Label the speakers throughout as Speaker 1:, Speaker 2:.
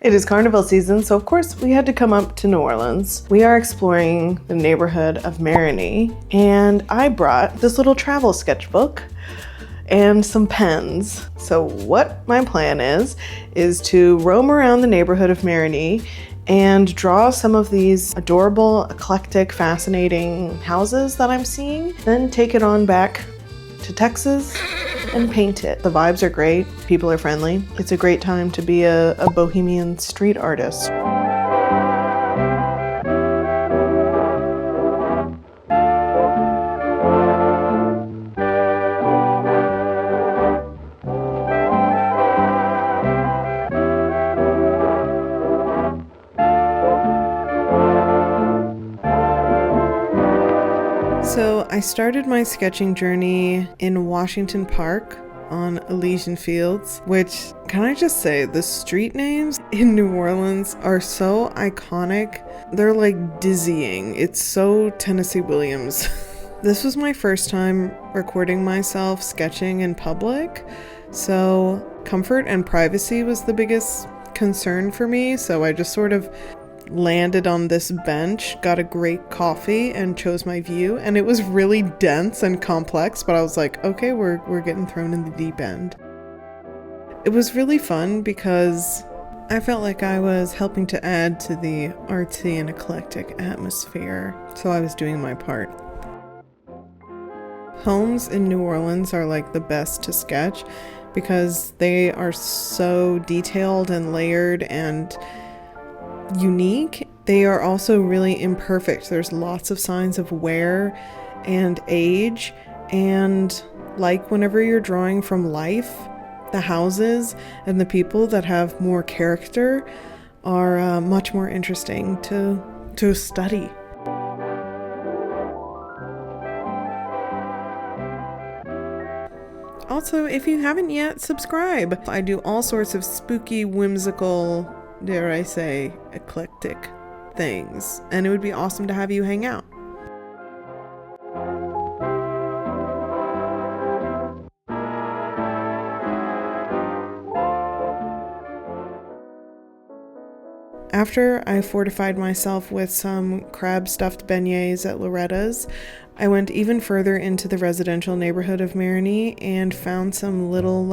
Speaker 1: It is carnival season, so of course we had to come up to New Orleans. We are exploring the neighborhood of Marigny, and I brought this little travel sketchbook and some pens. So what my plan is to roam around the neighborhood of Marigny and draw some of these adorable, eclectic, fascinating houses that I'm seeing, then take it on back to Texas and paint it. The vibes are great, people are friendly. It's a great time to be a bohemian street artist. So I started my sketching journey in Washington Park on Elysian Fields, which, can I just say, the street names in New Orleans are so iconic. They're like dizzying. It's so Tennessee Williams. This was my first time recording myself sketching in public, so comfort and privacy was the biggest concern for me, so I just sort of landed on this bench, got a great coffee, and chose my view. And it was really dense and complex, but I was like, okay, we're getting thrown in the deep end. It was really fun because I felt like I was helping to add to the artsy and eclectic atmosphere, so I was doing my part. Homes in New Orleans are like the best to sketch because they are so detailed and layered and unique. They are also really imperfect. There's lots of signs of wear and age, and like whenever you're drawing from life, the houses and the people that have more character are much more interesting to study. Also, if you haven't yet, subscribe. I do all sorts of spooky, whimsical, dare I say, eclectic things, and it would be awesome to have you hang out. After I fortified myself with some crab-stuffed beignets at Loretta's, I went even further into the residential neighborhood of Marigny and found some little,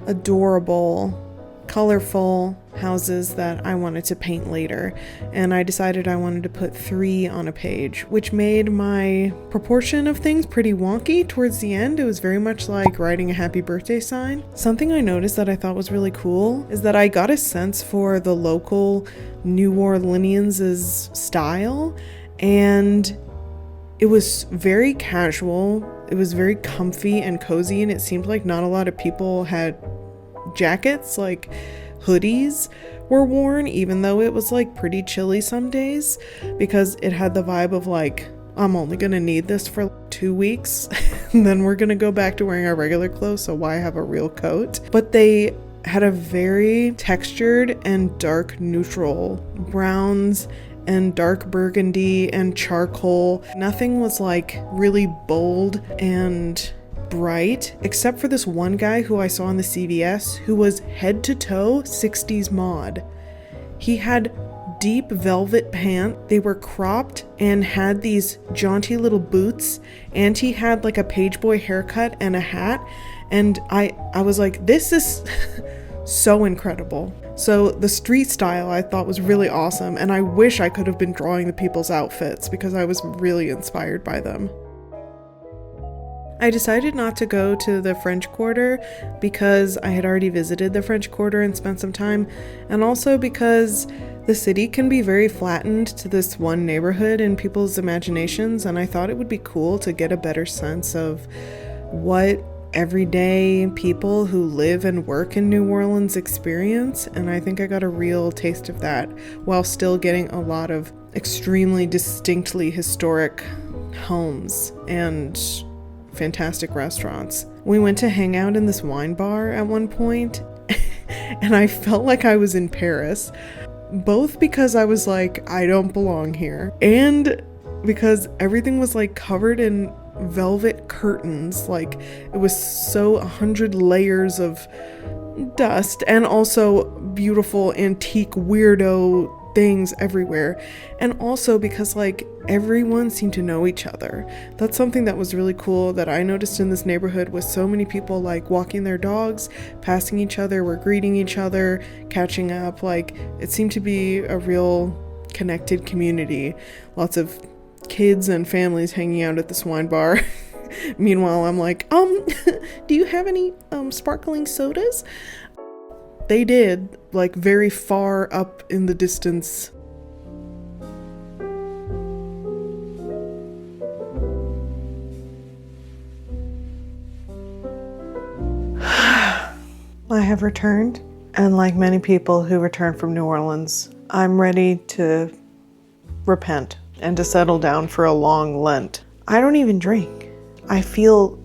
Speaker 1: adorable, colorful houses that I wanted to paint later, and I decided I wanted to put 3 on a page, which made my proportion of things pretty wonky towards the end. It was very much like writing a happy birthday sign. Something I noticed that I thought was really cool is that I got a sense for the local New Orleanians' style, and it was very casual, it was very comfy and cozy, and it seemed like not a lot of people had jackets, like hoodies were worn, even though it was pretty chilly some days, because it had the vibe of I'm only gonna need this for 2 weeks and then we're gonna go back to wearing our regular clothes, so why have a real coat? But they had a very textured and dark neutral browns and dark burgundy and charcoal. Nothing was really bold and bright, except for this one guy who I saw in the CVS who was head to toe 60s mod. He had deep velvet pants, they were cropped and had these jaunty little boots, and he had a page boy haircut and a hat, and I was like, this is so incredible. So the street style I thought was really awesome, and I wish I could have been drawing the people's outfits because I was really inspired by them. I decided not to go to the French Quarter because I had already visited the French Quarter and spent some time, and also because the city can be very flattened to this one neighborhood in people's imaginations, and I thought it would be cool to get a better sense of what everyday people who live and work in New Orleans experience, and I think I got a real taste of that while still getting a lot of extremely distinctly historic homes and fantastic restaurants. We went to hang out in this wine bar at one point and I felt like I was in Paris, both because I was like, I don't belong here, and because everything was covered in velvet curtains. It was so 100 layers of dust and also beautiful antique weirdo things everywhere. And also because like everyone seemed to know each other. That's something that was really cool that I noticed in this neighborhood, with so many people like walking their dogs, passing each other, were greeting each other, catching up. Like it seemed to be a real connected community. Lots of kids and families hanging out at this wine bar. Meanwhile, I'm like, do you have any sparkling sodas? They did, like very far up in the distance. I have returned, and like many people who return from New Orleans, I'm ready to repent and to settle down for a long Lent. I don't even drink. I feel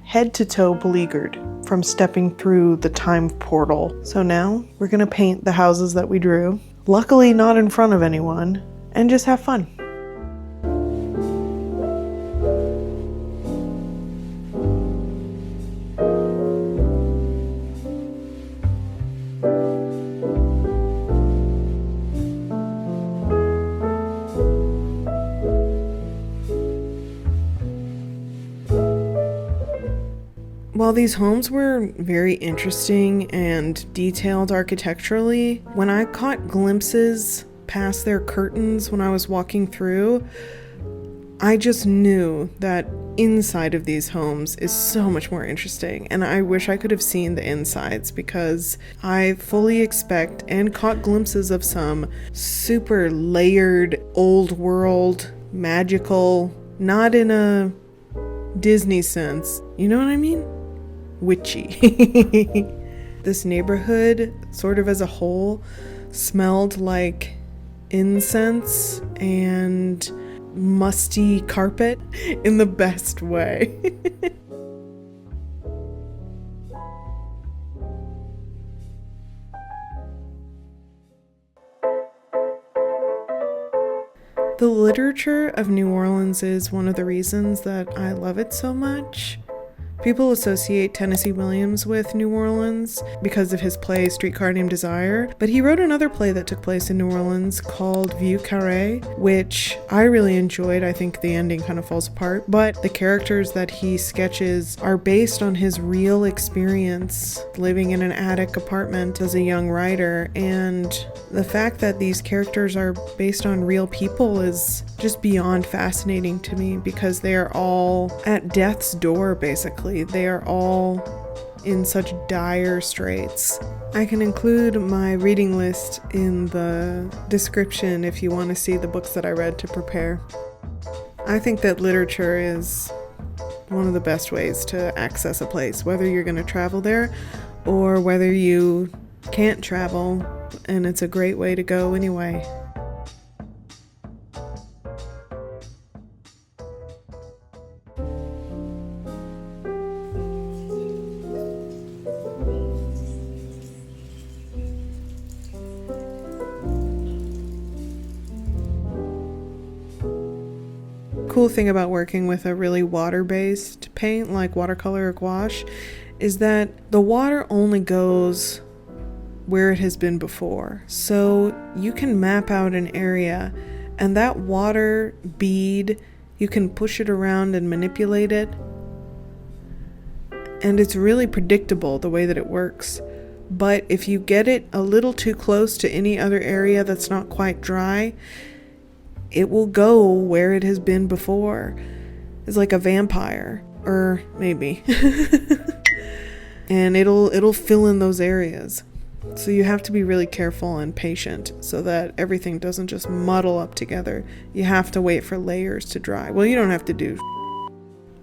Speaker 1: head to toe beleaguered from stepping through the time portal. So now we're gonna paint the houses that we drew, luckily not in front of anyone, and just have fun. While these homes were very interesting and detailed architecturally, when I caught glimpses past their curtains when I was walking through, I just knew that inside of these homes is so much more interesting, and I wish I could have seen the insides, because I fully expect and caught glimpses of some super layered, old world, magical, not in a Disney sense, you know what I mean? Witchy. This neighborhood, sort of as a whole, smelled like incense and musty carpet in the best way. The literature of New Orleans is one of the reasons that I love it so much. People associate Tennessee Williams with New Orleans because of his play Streetcar Named Desire, but he wrote another play that took place in New Orleans called Vieux, Carre, which I really enjoyed. I think the ending kind of falls apart, but the characters that he sketches are based on his real experience living in an attic apartment as a young writer, and the fact that these characters are based on real people is just beyond fascinating to me, because they are all at death's door, basically. They are all in such dire straits. I can include my reading list in the description if you want to see the books that I read to prepare. I think that literature is one of the best ways to access a place, whether you're going to travel there or whether you can't travel, and it's a great way to go anyway. Cool thing about working with a really water-based paint like watercolor or gouache is that the water only goes where it has been before. So you can map out an area, and that water bead, you can push it around and manipulate it, and it's really predictable the way that it works. But if you get it a little too close to any other area that's not quite dry, it will go where it has been before. It's like a vampire, or maybe. And it'll fill in those areas. So you have to be really careful and patient so that everything doesn't just muddle up together. You have to wait for layers to dry. Well, you don't have to do,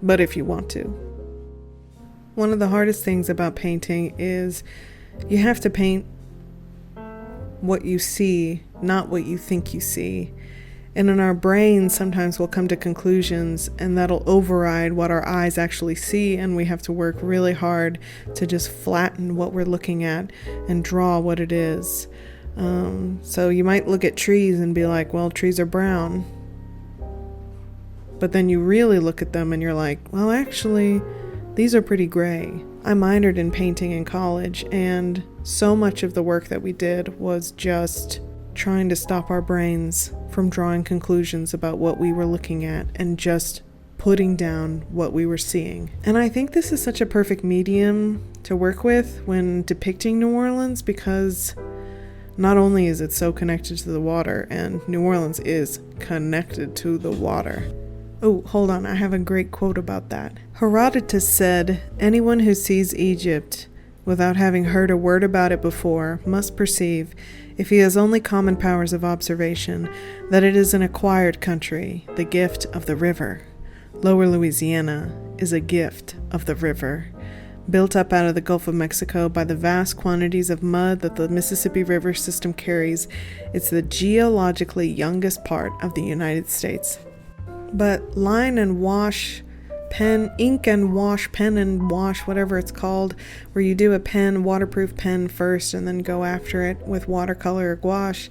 Speaker 1: but if you want to. One of the hardest things about painting is you have to paint what you see, not what you think you see. And in our brains, sometimes we'll come to conclusions, and that'll override what our eyes actually see, and we have to work really hard to just flatten what we're looking at and draw what it is. So you might look at trees and be like, well, trees are brown. But then you really look at them and you're like, well, actually, these are pretty gray. I minored in painting in college, and so much of the work that we did was just trying to stop our brains from drawing conclusions about what we were looking at and just putting down what we were seeing. And I think this is such a perfect medium to work with when depicting New Orleans, because not only is it so connected to the water, and New Orleans is connected to the water. Oh, hold on, I have a great quote about that. Herodotus said, "Anyone who sees Egypt without having heard a word about it before must perceive, if he has only common powers of observation, that it is an acquired country, the gift of the river. Lower Louisiana is a gift of the river, built up out of the Gulf of Mexico by the vast quantities of mud that the Mississippi River system carries. It's the geologically youngest part of the United States." But line and wash, pen, ink and wash, pen and wash, whatever it's called, where you do a pen, waterproof pen first and then go after it with watercolor or gouache.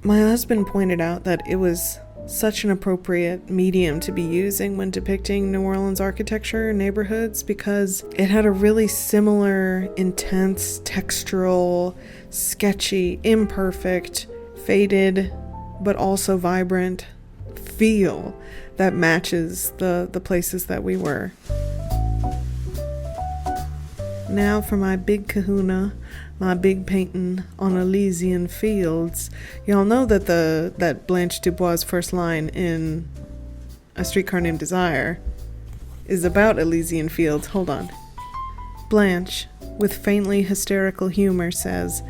Speaker 1: My husband pointed out that it was such an appropriate medium to be using when depicting New Orleans architecture and neighborhoods, because it had a really similar, intense, textural, sketchy, imperfect, faded, but also vibrant feel that matches the places that we were. Now for my big kahuna, my big painting on Elysian fields. Y'all know that that Blanche Dubois' first line in A Streetcar Named Desire is about Elysian fields. Hold on. Blanche, with faintly hysterical humor, says,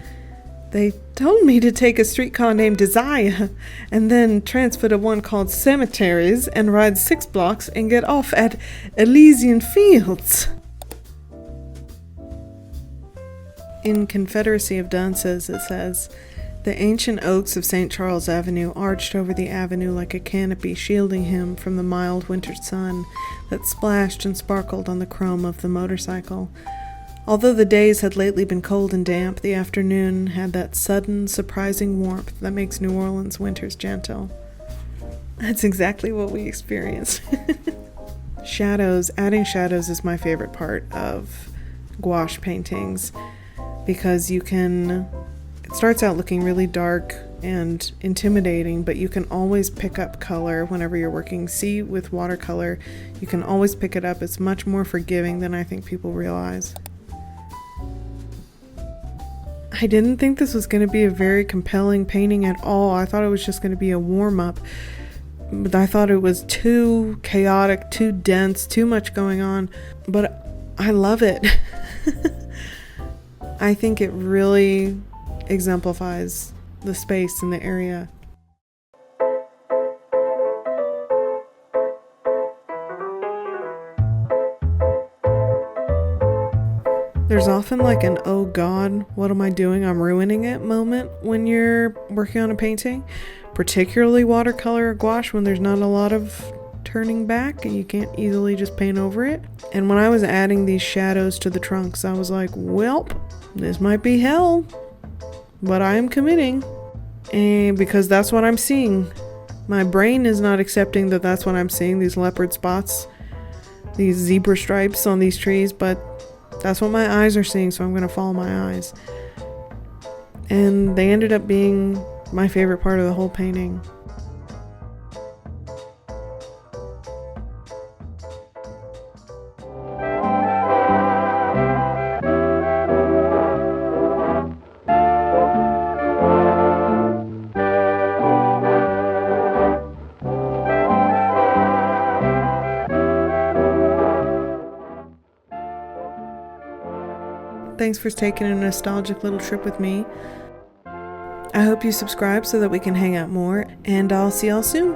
Speaker 1: "They told me to take a streetcar named Desire and then transfer to one called Cemeteries and ride 6 blocks and get off at Elysian Fields." In Confederacy of Dunces, it says, "The ancient oaks of St. Charles Avenue arched over the avenue like a canopy, shielding him from the mild winter sun that splashed and sparkled on the chrome of the motorcycle. Although the days had lately been cold and damp, the afternoon had that sudden, surprising warmth that makes New Orleans winters gentle." That's exactly what we experienced. Shadows, adding shadows is my favorite part of gouache paintings, because it starts out looking really dark and intimidating, but you can always pick up color whenever you're working. See, with watercolor, you can always pick it up. It's much more forgiving than I think people realize. I didn't think this was going to be a very compelling painting at all. I thought it was just going to be a warm-up. But I thought it was too chaotic, too dense, too much going on. But I love it. I think it really exemplifies the space in the area. There's often like an, "oh God, what am I doing? I'm ruining it" moment when you're working on a painting, particularly watercolor or gouache, when there's not a lot of turning back and you can't easily just paint over it. And when I was adding these shadows to the trunks, I was like, "Welp, this might be hell, but I am committing." And because that's what I'm seeing. My brain is not accepting that that's what I'm seeing, these leopard spots, these zebra stripes on these trees, but that's what my eyes are seeing, so I'm going to follow my eyes. And they ended up being my favorite part of the whole painting. Thanks for taking a nostalgic little trip with me. I hope you subscribe so that we can hang out more, and I'll see y'all soon.